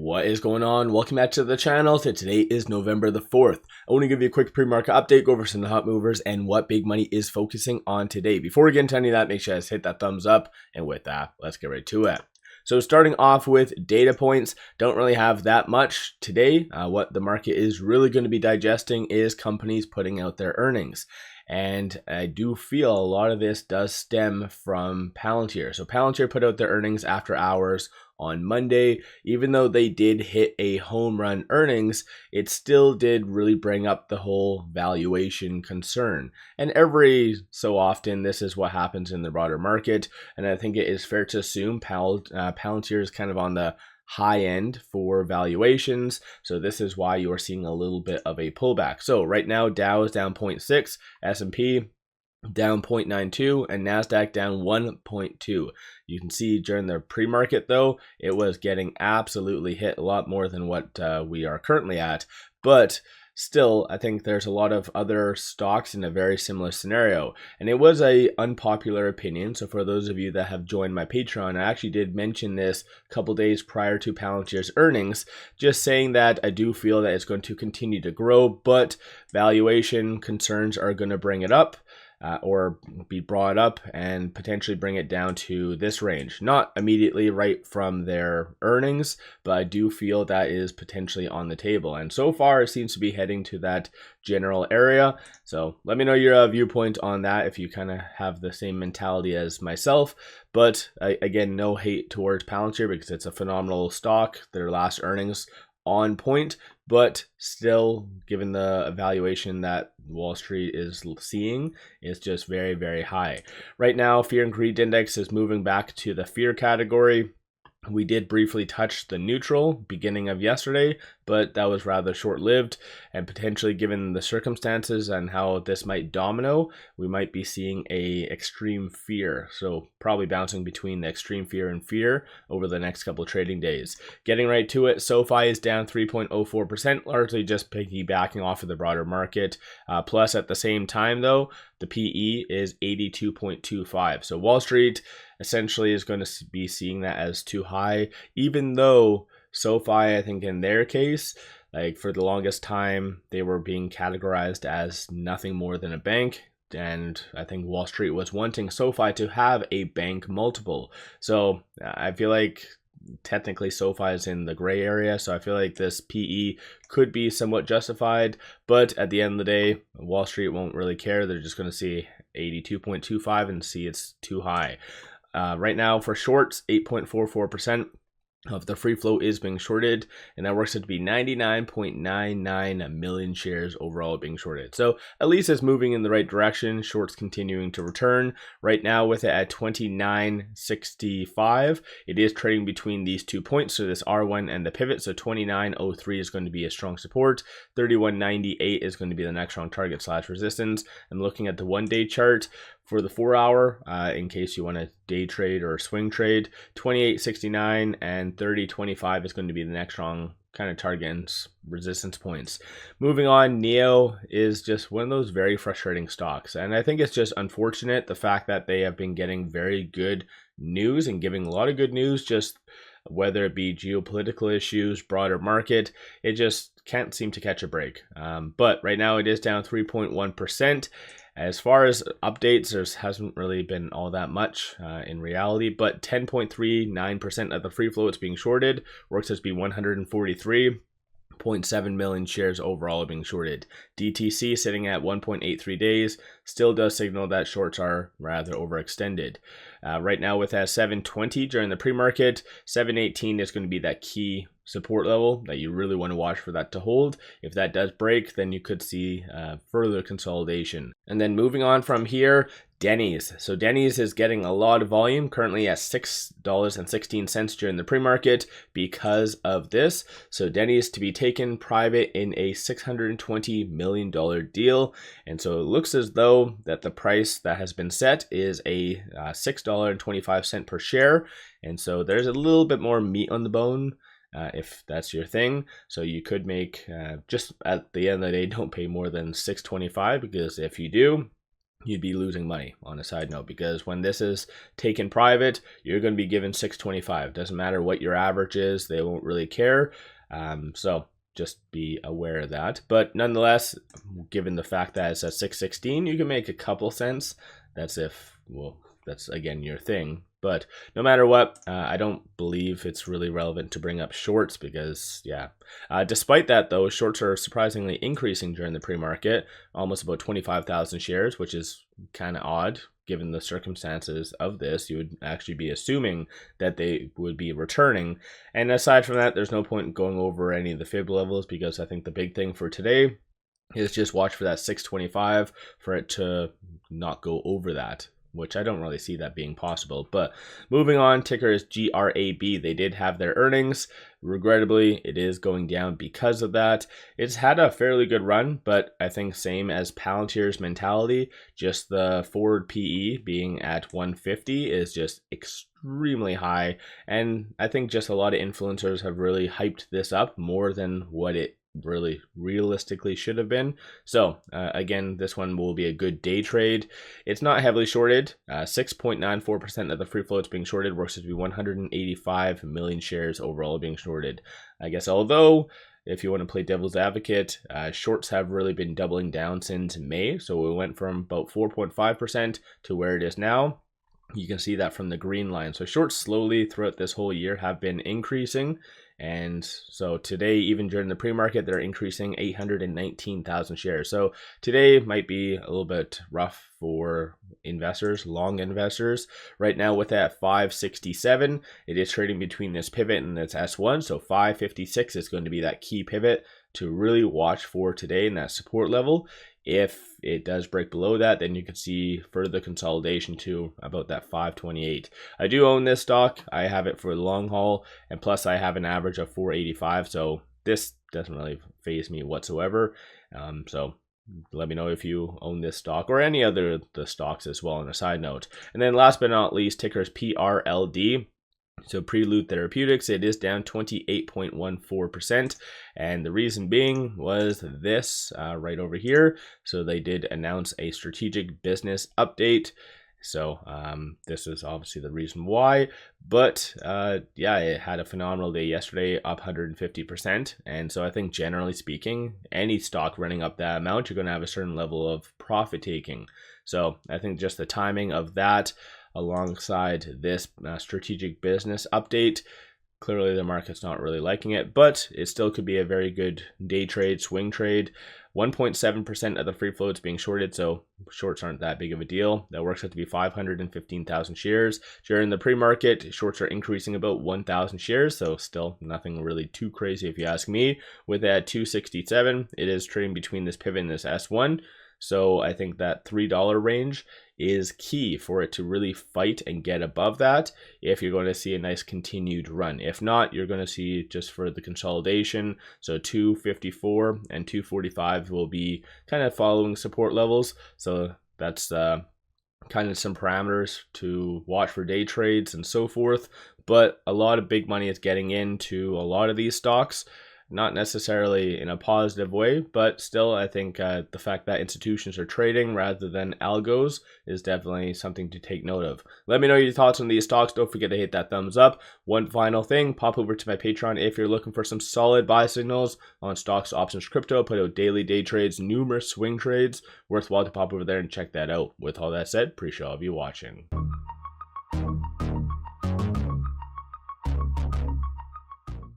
What is going on? Welcome back to the channel. Today is November the 4th. I want to give you a quick pre-market update, go over some of the hot movers and what big money is focusing on today. Before we get into any of that, make sure you guys hit that thumbs up. And with that, let's get right to it. So starting off with data points, don't really have that much today. What the market is really going to be digesting is companies putting out their earnings. And I do feel a lot of this does stem from Palantir. So Palantir put out their earnings after hours on Monday. Even though they did hit a home run earnings, it still did really bring up the whole valuation concern. And every so often, this is what happens in the broader market. And I think it is fair to assume Palantir is kind of on the high end for valuations. So this is why you are seeing a little bit of a pullback. So right now, Dow is down 0.6, S&P down 0.92, and NASDAQ down 1.2. You can see during the pre-market though, it was getting absolutely hit a lot more than what we are currently at. But still, I think there's a lot of other stocks in a very similar scenario. And it was a unpopular opinion. So for those of you that have joined my Patreon, I actually did mention this a couple days prior to Palantir's earnings, just saying that I do feel that it's going to continue to grow, but valuation concerns are going to bring it up. Or be brought up and potentially bring it down to this range. Not immediately right from their earnings, but I do feel that is potentially on the table. And so far, it seems to be heading to that general area. So let me know your viewpoint on that if you kind of have the same mentality as myself. But again, no hate towards Palantir because it's a phenomenal stock. Their last earnings on point, but still, given the evaluation that Wall Street is seeing, is just very, very high. Right now, fear and greed index is moving back to the fear category. We did briefly touch the neutral beginning of yesterday, but that was rather short-lived, and potentially given the circumstances and how this might domino, we might be seeing a extreme fear. So probably bouncing between the extreme fear and fear over the next couple of trading days. Getting right to it, SoFi is down 3.04%, largely just piggybacking off of the broader market. Plus at the same time though, the PE is 82.25. So Wall Street essentially is going to be seeing that as too high, even though SoFi, I think in their case, like for the longest time, they were being categorized as nothing more than a bank. And I think Wall Street was wanting SoFi to have a bank multiple. So I feel like technically SoFi is in the gray area. So I feel like this PE could be somewhat justified. But at the end of the day, Wall Street won't really care. They're just going to see 82.25 and see it's too high. Right now for shorts, 8.44% of the free float is being shorted, and that works out to be 99.99 million shares overall being shorted. So at least it's moving in the right direction. Shorts continuing to return. Right now with it at 29.65, it is trading between these 2 points, so this R1 and the pivot. So 29.03 is going to be a strong support. 31.98 is going to be the next strong target / resistance. And looking at the 1-day chart, for the 4 hour, in case you want to day trade or swing trade, 28.69 and 30.25 is going to be the next strong kind of targets, resistance points. Moving on, NIO is just one of those very frustrating stocks. And I think it's just unfortunate the fact that they have been getting very good news and giving a lot of good news, just whether it be geopolitical issues, broader market, it just can't seem to catch a break. But right now it is down 3.1%. As far as updates, there hasn't really been all that much in reality, but 10.39% of the free float is being shorted. Works out to be 143.7 million shares overall being shorted. DTC sitting at 1.83 days still does signal that shorts are rather overextended. Right now with that 720 during the pre-market, 718 is going to be that key support level that you really want to watch for that to hold. If that does break, then you could see further consolidation. And then moving on from here, Denny's. So Denny's is getting a lot of volume, currently at $6.16 during the pre-market because of this. So Denny's to be taken private in a $620 million deal. And so it looks as though that the price that has been set is a $6.25 per share. And so there's a little bit more meat on the bone if that's your thing. So you could make just at the end of the day, don't pay more than $6.25, because if you do, you'd be losing money on a side note, because when this is taken private, you're going to be given 625. Doesn't matter what your average is, they won't really care. So just be aware of that. But nonetheless, given the fact that it's at 616, you can make a couple cents. That's if, well, that's again your thing. But no matter what, I don't believe it's really relevant to bring up shorts because, yeah. Despite that, though, shorts are surprisingly increasing during the pre-market, almost about 25,000 shares, which is kind of odd given the circumstances of this. You would actually be assuming that they would be returning. And aside from that, there's no point in going over any of the fib levels, because I think the big thing for today is just watch for that 625 for it to not go over that, which I don't really see that being possible. But moving on, ticker is GRAB. They did have their earnings. Regrettably, it is going down because of that. It's had a fairly good run, but I think same as Palantir's mentality, just the forward PE being at 150 is just extremely high. And I think just a lot of influencers have really hyped this up more than what it really realistically should have been. So again, this one will be a good day trade. It's not heavily shorted. 6.94% of the free float's being shorted, works to be 185 million shares overall being shorted. I guess, although if you want to play devil's advocate, shorts have really been doubling down since May. So we went from about 4.5% to where it is now. You can see that from the green line. So shorts slowly throughout this whole year have been increasing. And so today, even during the pre-market, they're increasing 819,000 shares. So today might be a little bit rough for investors, long investors. Right now with that 567, it is trading between this pivot and this S1. So 556 is going to be that key pivot to really watch for today in that support level. If it does break below that, then you can see further consolidation to about that 528. I do own this stock. I have it for the long haul, and plus I have an average of 485. So this doesn't really faze me whatsoever. So let me know if you own this stock or any other of the stocks as well on a side note. And then last but not least, ticker is PRLD. So Prelude Therapeutics, it is down 28.14%, and the reason being was this right over here. So they did announce a strategic business update. So this is obviously the reason why, but yeah, it had a phenomenal day yesterday, up 150%. And so I think generally speaking, any stock running up that amount, you're going to have a certain level of profit taking. So I think just the timing of that alongside this strategic business update, clearly the market's not really liking it, but it still could be a very good day trade, swing trade. 1.7% of the free float's being shorted, so shorts aren't that big of a deal. That works out to be 515,000 shares. During the pre-market, shorts are increasing about 1,000 shares, so still nothing really too crazy if you ask me. With that 267, it is trading between this pivot and this S1. So I think that $3 range is key for it to really fight and get above that if you're going to see a nice continued run. If not, you're going to see just for the consolidation. So 254 and 245 will be kind of following support levels. So that's kind of some parameters to watch for day trades and so forth. But a lot of big money is getting into a lot of these stocks. Not necessarily in a positive way, but still I think the fact that institutions are trading rather than algos is definitely something to take note of. Let me know your thoughts on these stocks. Don't forget to hit that thumbs up. One final thing, pop over to my Patreon if you're looking for some solid buy signals on stocks, options, crypto. Put out daily day trades, numerous swing trades. Worthwhile to pop over there and check that out. With all that said, appreciate all of you watching.